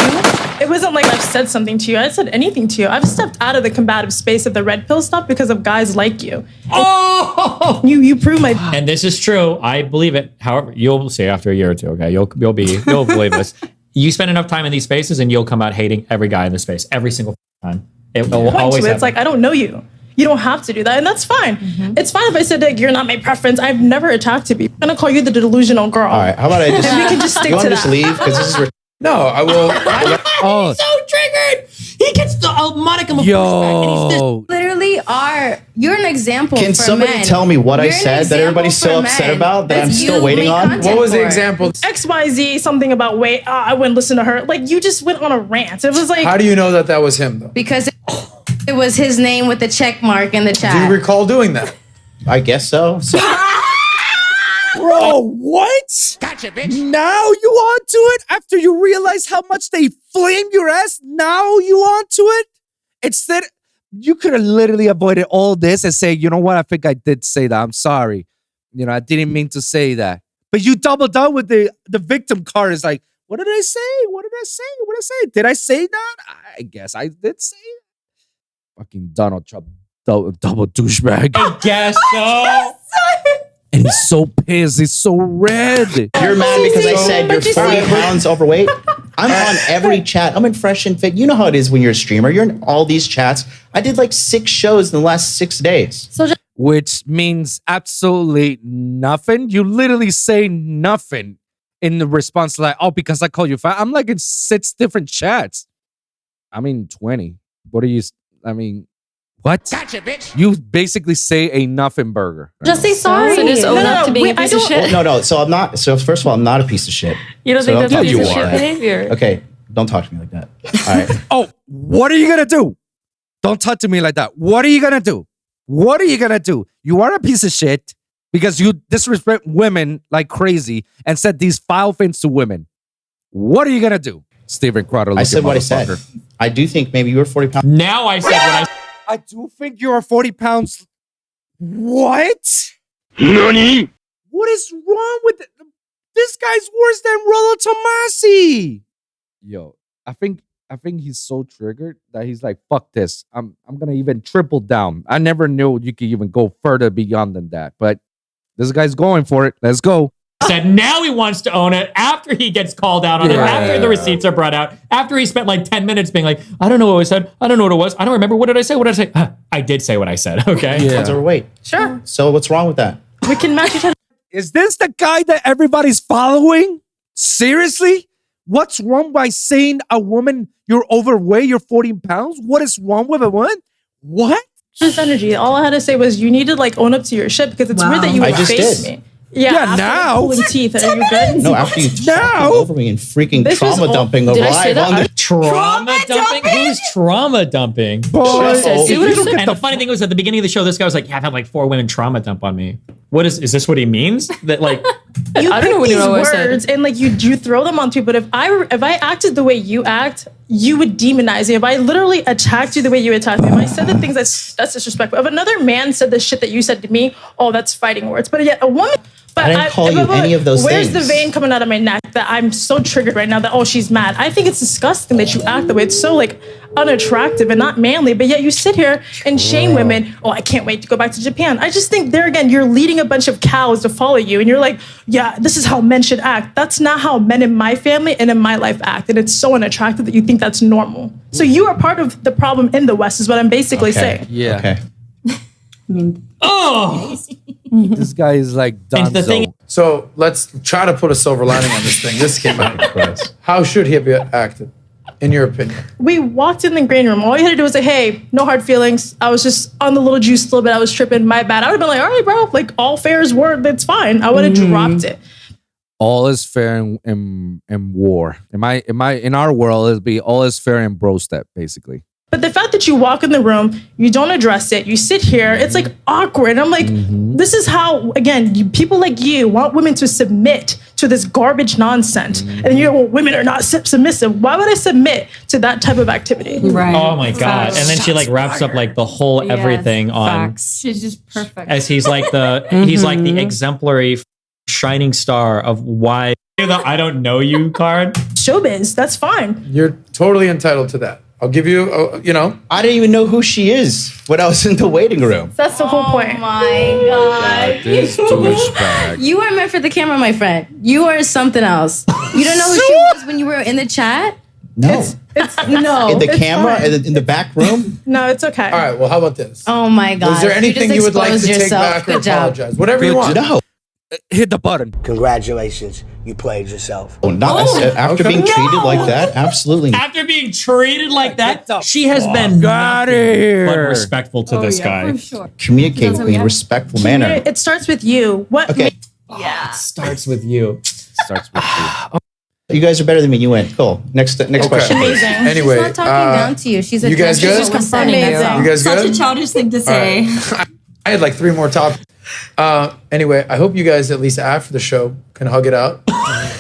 It wasn't like I've said something to you. I said anything to you. I've stepped out of the combative space of the red pill stuff because of guys like you. Oh, you prove my. And this is true. I believe it. However, you'll see after a year or two. Okay, you'll believe this. You spend enough time in these spaces, and you'll come out hating every guy in the space every single time. It will always happen. It's like I don't know you. You don't have to do that, and that's fine. It's fine if I said like you're not my preference. I've never attacked you. I'm gonna call you the delusional girl. All right, how about I just? And we can just stick you to want to that. just leave because this is. No, I will. He's so triggered. He gets the modicum of pushback. Literally you're an example Can for somebody men. tell me what I You're an said that everybody's so example for upset men about that I'm that still you waiting make on? content What was the for. example? XYZ, something about wait, I wouldn't listen to her. Like you just went on a rant. It was like. How do you know that was him though? Because it was his name with the check mark in the chat. Do you recall doing that? I guess so. Bro, what? Gotcha, bitch. Now you onto it? After you realize how much they flame your ass, now you onto it? Instead, you could have literally avoided all this and say, you know what? I think I did say that. I'm sorry. You know, I didn't mean to say that. But you double down with the victim card. It's like, what did I say? What did I say? What did I say? Did I say that? I guess I did say it. Fucking Donald Trump, double douchebag. I guess so. And he's so pissed. He's so red. You're mad because I said you're 40 pounds overweight? I'm on every chat. I'm in Fresh and Fit. You know how it is when you're a streamer. You're in all these chats. I did like 6 shows in the last 6 days. Which means absolutely nothing. You literally say nothing in the response, like, oh, because I call you fat. I'm like in 6 different chats. I mean, 20. What are you, I mean, what? Gotcha, bitch. You basically say a nothing burger. Just say sorry. So just own up to being a piece of shit. No. So I'm not. So first of all, I'm not a piece of shit. You don't think that's talk a piece to of me shit like that. behavior? Okay, don't talk to me like that. All right. Oh, what are you gonna do? Don't talk to me like that. What are you gonna do? What are you gonna do? You are a piece of shit because you disrespect women like crazy and said these foul things to women. What are you gonna do? Steven Crowder. I said what I said. I do think maybe you were 40 pounds. Now I said what I do think you are 40 pounds. What? NANI? What is wrong with it? This guy's worse than Rollo Tomasi. Yo, I think he's so triggered that he's like, fuck this. I'm gonna even triple down. I never knew you could even go further beyond than that. But this guy's going for it. Let's go. said now he wants to own it after he gets called out on it, after the receipts are brought out, after he spent like 10 minutes being like, I don't know what I said. I don't know what it was. I don't remember. What did I say? What did I say? I did say what I said. Okay. Pounds overweight. Sure. So what's wrong with that? We can match each other. Is this the guy that everybody's following? Seriously? What's wrong by saying a woman, you're overweight, you're 14 pounds? What is wrong with a woman? What? This energy. All I had to say was you need to like own up to your shit because it's weird that you I would just face did. me. Yeah, after, now. Pulling teeth. Are you good? No, after you talking over me and freaking This was trauma all- dumping Did I live say that? on the Trauma dumping? Who's trauma dumping? Boy, And the funny thing was at the beginning of the show, this guy was like, yeah, I've had like 4 women trauma dump on me. What is this what he means? That like You I don't pick know what you these know what I said. words and like you throw them on people. But if I acted the way you act, you would demonize me. If I literally attacked you the way you attacked me, if I said the things that's disrespectful. If another man said the shit that you said to me, oh, that's fighting words. But yet a woman. But I didn't call you any of those where's things. the vein coming out of my neck that I'm so triggered right now that, oh, she's mad? I think it's disgusting that you act the way. It's so like unattractive and not manly, but yet you sit here and shame women. Oh, I can't wait to go back to Japan. I just think there again, you're leading a bunch of cows to follow you. And you're like, yeah, this is how men should act. That's not how men in my family and in my life act. And it's so unattractive that you think that's normal. So you are part of the problem in the West is what I'm basically saying. Yeah. Okay. oh This guy is like done. the thing- So let's try to put a silver lining on this thing. This came out. How should he have acted? in your opinion? We walked in the green room. All you had to do was say, hey, no hard feelings. I was just on the little juice a little bit. I was tripping. My bad. I would have been like, all right, bro. Like, all fair is war. That's fine. I would have dropped it. All is fair in war. In our world, it'd be all is fair in bro step, basically. But the fact that you walk in the room, you don't address it, you sit here, it's like awkward. I'm like, this is how, again, people like you want women to submit to this garbage nonsense. And you're, well, women are not submissive. Why would I submit to that type of activity? Right. Oh my God. And then she like wraps up like the whole everything on, She's just perfect. as he's like the exemplary shining star of why the I don't know you card. Showbiz, that's fine. You're totally entitled to that. I'll give you, I didn't even know who she is when I was in the waiting room. That's the whole point. Oh my God. This douchebag. You are meant for the camera, my friend. You are something else. You don't know who she was when you were in the chat? No. No. In the it's camera, fine. in the back room? No, it's okay. All right, well, how about this? Oh my God. Was there anything you would like to just take exposed back or yourself. Good job. apologize? Whatever you want. No. Hit the button. Congratulations, you played yourself. Oh, not after being treated like that? Absolutely not. After being treated like that, she has been Got nothing it. but respectful to this guy. For sure. Communicate That's with me in okay. a respectful manner. It starts with you. What? Okay. Yeah. Starts with you. Starts with you. You guys are better than me. You win. Cool. Next question. Amazing. Anyway, She's not talking down to you. She's a you guys good? She's confronting Amazing. herself. you guys Such good? a childish thing to say. I had like 3 more topics. Anyway, I hope you guys, at least after the show, can hug it out.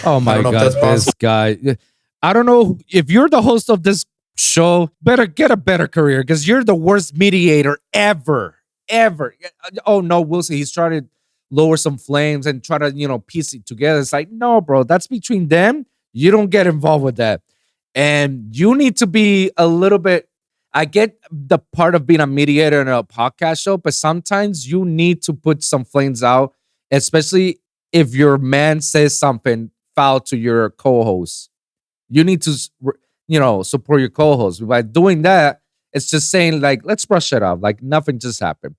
Oh my I don't know if God, that's this possible. guy. I don't know if you're the host of this show, better get a better career because you're the worst mediator ever. Oh no, Wilson, he's trying to lower some flames and try to, piece it together. It's like, no, bro, that's between them. You don't get involved with that. And you need to be a little bit, I get the part of being a mediator in a podcast show, but sometimes you need to put some flames out, especially if your man says something foul to your co-host. You need to, support your co-host. By doing that, it's just saying like, let's brush it off. Like nothing just happened.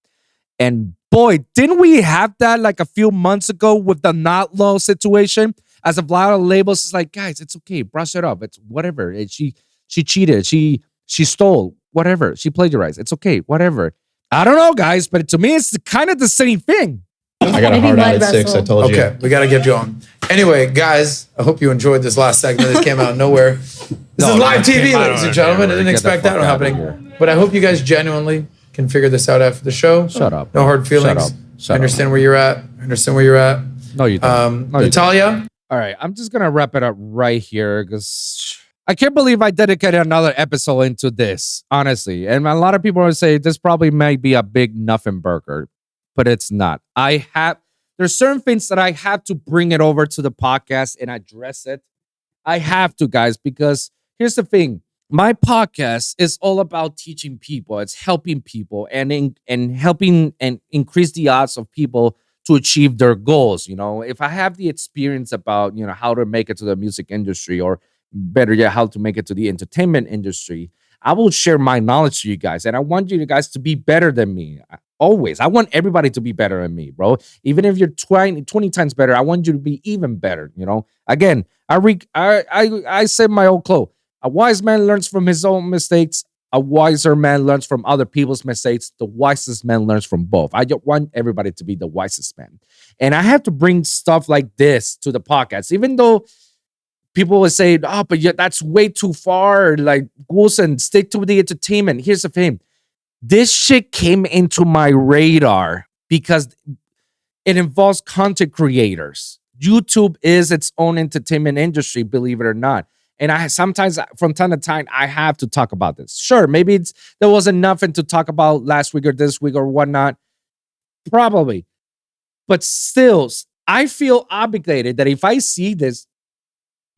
And boy, didn't we have that like a few months ago with the not low situation? As a lot of labels, it's like, guys, it's okay. Brush it off. It's whatever. She cheated. She stole. Whatever. She plagiarized. It's okay. Whatever. I don't know, guys, but to me, it's kind of the same thing. I got a hard out at 6. I told you. Okay, we got to get going. Anyway, guys, I hope you enjoyed this last segment. This came out of nowhere. This is live TV, ladies and gentlemen. I didn't expect that happening. But I hope you guys genuinely can figure this out after the show. Shut up. No hard feelings. Shut I understand where you're at. No, you don't. No, you Natalia? All right, I'm just gonna wrap it up right here because I can't believe I dedicated another episode into this, honestly. And a lot of people are say this probably might be a big nothing burger, but it's not. There's certain things that I have to bring it over to the podcast and address it. I have to, guys, because here's the thing. My podcast is all about teaching people. It's helping people and helping and increase the odds of people to achieve their goals. If I have the experience about, how to make it to the music industry or better yet, how to make it to the entertainment industry, I will share my knowledge to you guys. And I want you guys to be better than me. Always. I want everybody to be better than me, bro. Even if you're 20 times better, I want you to be even better. Again, I said my old quote. A wise man learns from his own mistakes. A wiser man learns from other people's mistakes. The wisest man learns from both. I just want everybody to be the wisest man. And I have to bring stuff like this to the podcast, even though people will say, oh, but that's way too far. Like, Wilson, stick to the entertainment. Here's the thing. This shit came into my radar because it involves content creators. YouTube is its own entertainment industry, believe it or not. And I sometimes, from time to time, I have to talk about this. Sure, maybe there wasn't nothing to talk about last week or this week or whatnot. Probably. But still, I feel obligated that if I see this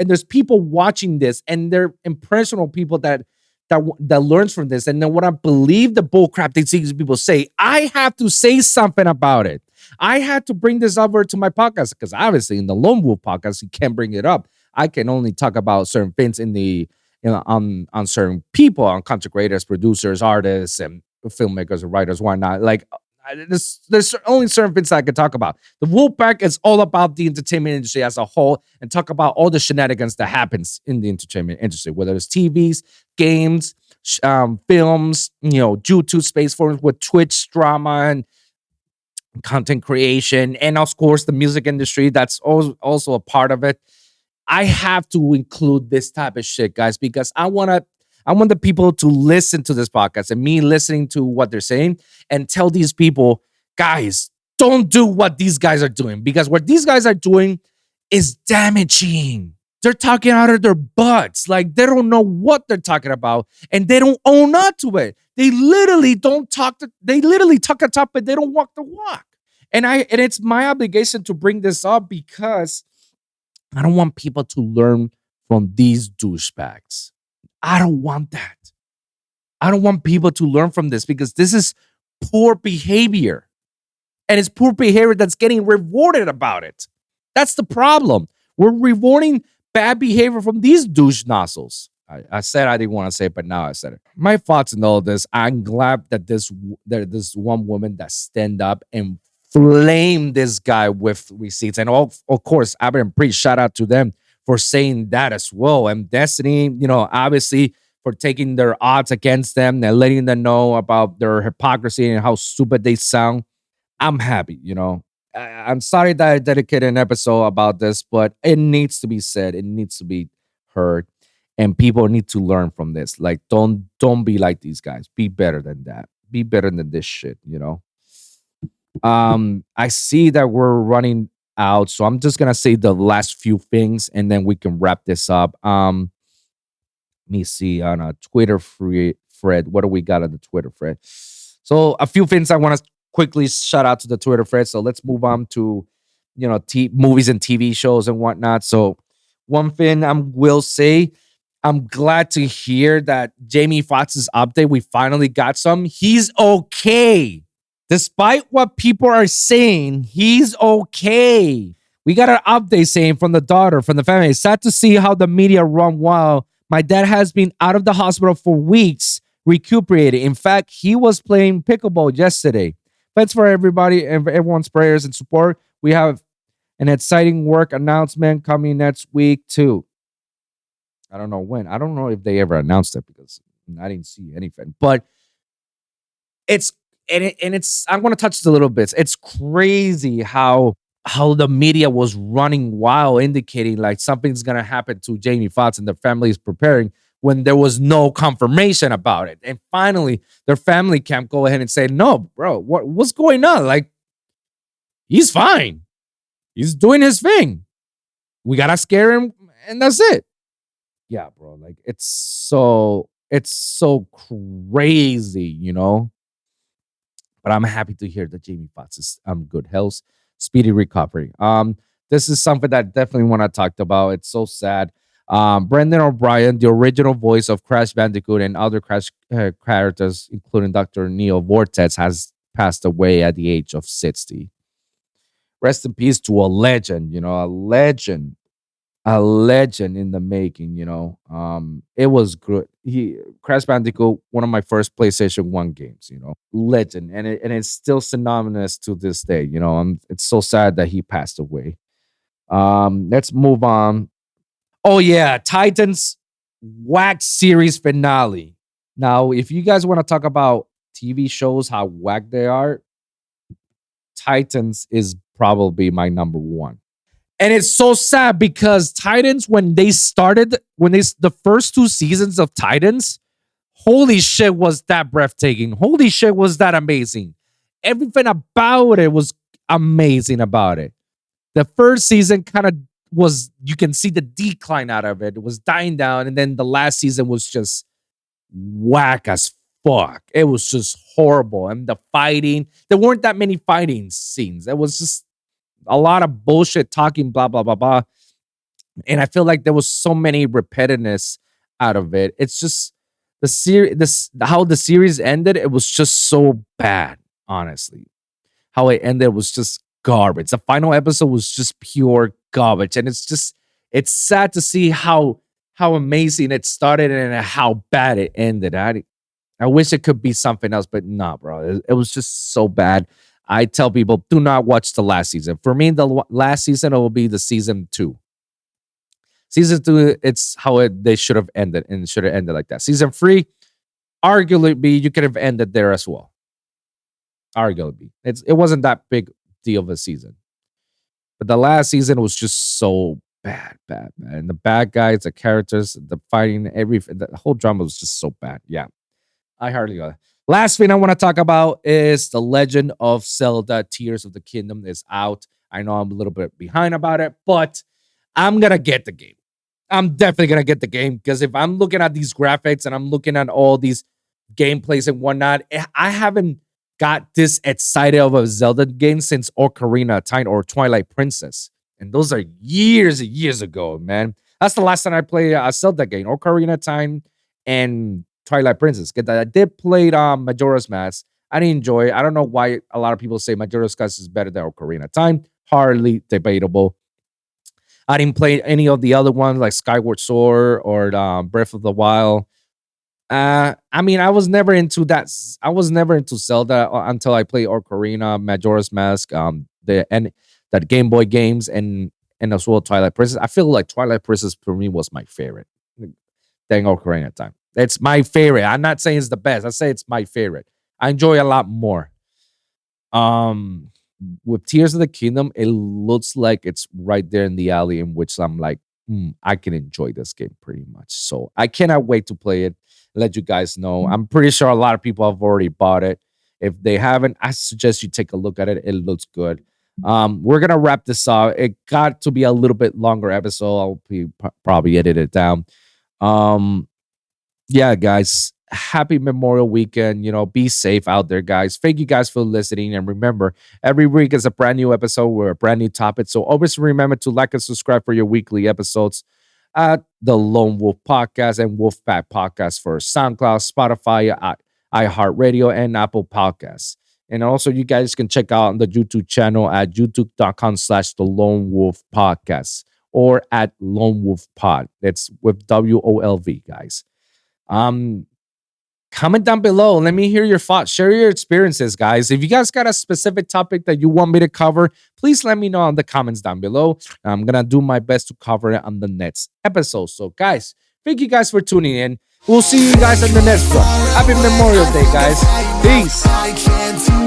and there's people watching this and they're impressionable people that learns from this and then what I believe the bullcrap these people say, I have to say something about it. I had to bring this over to my podcast because obviously in the Lone Wolf podcast, you can't bring it up. I can only talk about certain things in the, on certain people, on content creators, producers, artists, and filmmakers and writers, whatnot. Like, there's only certain things I can talk about. The Wolfpack is all about the entertainment industry as a whole and talk about all the shenanigans that happens in the entertainment industry, whether it's TVs, games, films, YouTube space forums with Twitch drama and content creation, and of course the music industry. That's also a part of it. I have to include this type of shit, guys, because I want the people to listen to this podcast and me listening to what they're saying and tell these people, guys, don't do what these guys are doing, because what these guys are doing is damaging. They're talking out of their butts. Like, they don't know what they're talking about and they don't own up to it. They literally talk a talk, but they don't walk the walk. And it's my obligation to bring this up because I don't want people to learn from these douchebags. I don't want that. I don't want people to learn from this because this is poor behavior. And it's poor behavior that's getting rewarded about it. That's the problem. We're rewarding bad behavior from these douche nozzles. I said I didn't want to say it, but now I said it. My thoughts on all this, I'm glad that there's one woman that stand up and flame this guy with receipts. And of course, Abby and Priest, shout out to them for saying that as well. And Destiny, obviously for taking their odds against them and letting them know about their hypocrisy and how stupid they sound. I'm happy, I'm sorry that I dedicated an episode about this, but it needs to be said. It needs to be heard. And people need to learn from this. Like, don't be like these guys. Be better than that. Be better than this shit, I see that we're running out, so I'm just gonna say the last few things and then we can wrap this up. Let me see on a Twitter thread. What do we got on the Twitter thread? So a few things I want to quickly shout out to the Twitter thread. So let's move on to movies and TV shows and whatnot. So one thing I will say, I'm glad to hear that Jamie Foxx's update, we finally got some. He's okay. Despite what people are saying, he's okay. We got an update saying from the daughter, from the family. It's sad to see how the media run wild. My dad has been out of the hospital for weeks, recuperating. In fact, he was playing pickleball yesterday. Thanks for everybody and for everyone's prayers and support. We have an exciting work announcement coming next week too. I don't know when. I don't know if they ever announced it because I didn't see anything. But it's I want to touch this a little bit. It's crazy how the media was running wild, indicating like something's gonna happen to Jamie Foxx and the family is preparing when there was no confirmation about it. And finally, their family can't go ahead and say, "No, bro, what's going on? Like, he's fine. He's doing his thing. We gotta scare him, and that's it." Yeah, bro. Like, it's so crazy, But I'm happy to hear that Jamie Foxx is good health, speedy recovery. This is something that I definitely want to talk about. It's so sad. Brendan O'Brien, the original voice of Crash Bandicoot and other Crash characters, including Dr. Neo Vortex, has passed away at the age of 60. Rest in peace to a legend, a legend in the making, It was good. Crash Bandicoot, one of my first PlayStation 1 games, legend. And it's still synonymous to this day, It's so sad that he passed away. Let's move on. Oh yeah, Titans whack series finale. Now, if you guys want to talk about TV shows, how whack they are, Titans is probably my number one. And it's so sad because Titans, when the first 2 seasons of Titans, holy shit, was that breathtaking. Holy shit, was that amazing. Everything about it was amazing about it. The first season kind of was, you can see the decline out of it. It was dying down. And then the last season was just whack as fuck. It was just horrible. And the fighting, there weren't that many fighting scenes. It was just a lot of bullshit talking, blah, blah, blah, blah. And I feel like there was so many repetitiveness out of it. It's just how the series ended, it was just so bad, honestly. How it ended was just garbage. The final episode was just pure garbage. And it's sad to see how amazing it started and how bad it ended. I wish it could be something else, but nah, bro. It was just so bad. I tell people, do not watch the last season. For me, the last season, it will be the season 2. Season 2, it's how they should have ended, and it should have ended like that. Season 3, arguably, you could have ended there as well. Arguably. It wasn't that big deal of a season. But the last season was just so bad. And the bad guys, the characters, the fighting, the whole drama was just so bad. Yeah. I hardly got it. Last thing I want to talk about is The Legend of Zelda Tears of the Kingdom is out. I know I'm a little bit behind about it, but I'm going to get the game. I'm definitely going to get the game because if I'm looking at these graphics and I'm looking at all these gameplays and whatnot, I haven't got this excited of a Zelda game since Ocarina of Time or Twilight Princess. And those are years and years ago, man. That's the last time I played a Zelda game, Ocarina of Time and Twilight Princess. I did play Majora's Mask. I didn't enjoy it. I don't know why a lot of people say Majora's Mask is better than Ocarina of Time. Hardly debatable. I didn't play any of the other ones like Skyward Sword or Breath of the Wild. I mean, I was never into that. I was never into Zelda until I played Ocarina, Majora's Mask, that Game Boy games, and as well Twilight Princess. I feel like Twilight Princess for me was my favorite. Than Ocarina of Time. It's my favorite. I'm not saying it's the best. I say it's my favorite. I enjoy a lot more. With Tears of the Kingdom, it looks like it's right there in the alley in which I'm like, I can enjoy this game pretty much. So I cannot wait to play it. Let you guys know. I'm pretty sure a lot of people have already bought it. If they haven't, I suggest you take a look at it. It looks good. We're gonna wrap this up. It got to be a little bit longer episode. I'll probably edit it down. Yeah, guys. Happy Memorial Weekend. Be safe out there, guys. Thank you guys for listening. And remember, every week is a brand new episode with a brand new topic. So always remember to like and subscribe for your weekly episodes at the Lone Wolf Podcast and Wolfpack Podcast for SoundCloud, Spotify, iHeartRadio, and Apple Podcasts. And also, you guys can check out the YouTube channel at youtube.com/the Lone Wolf Podcast or at Lone Wolf Pod. It's with WOLV, guys. Comment down below. Let me hear your thoughts. Share your experiences, guys. If you guys got a specific topic that you want me to cover, please let me know in the comments down below. I'm going to do my best to cover it on the next episode. So, guys, thank you guys for tuning in. We'll see you guys in the next one. Happy Memorial Day, guys. Peace.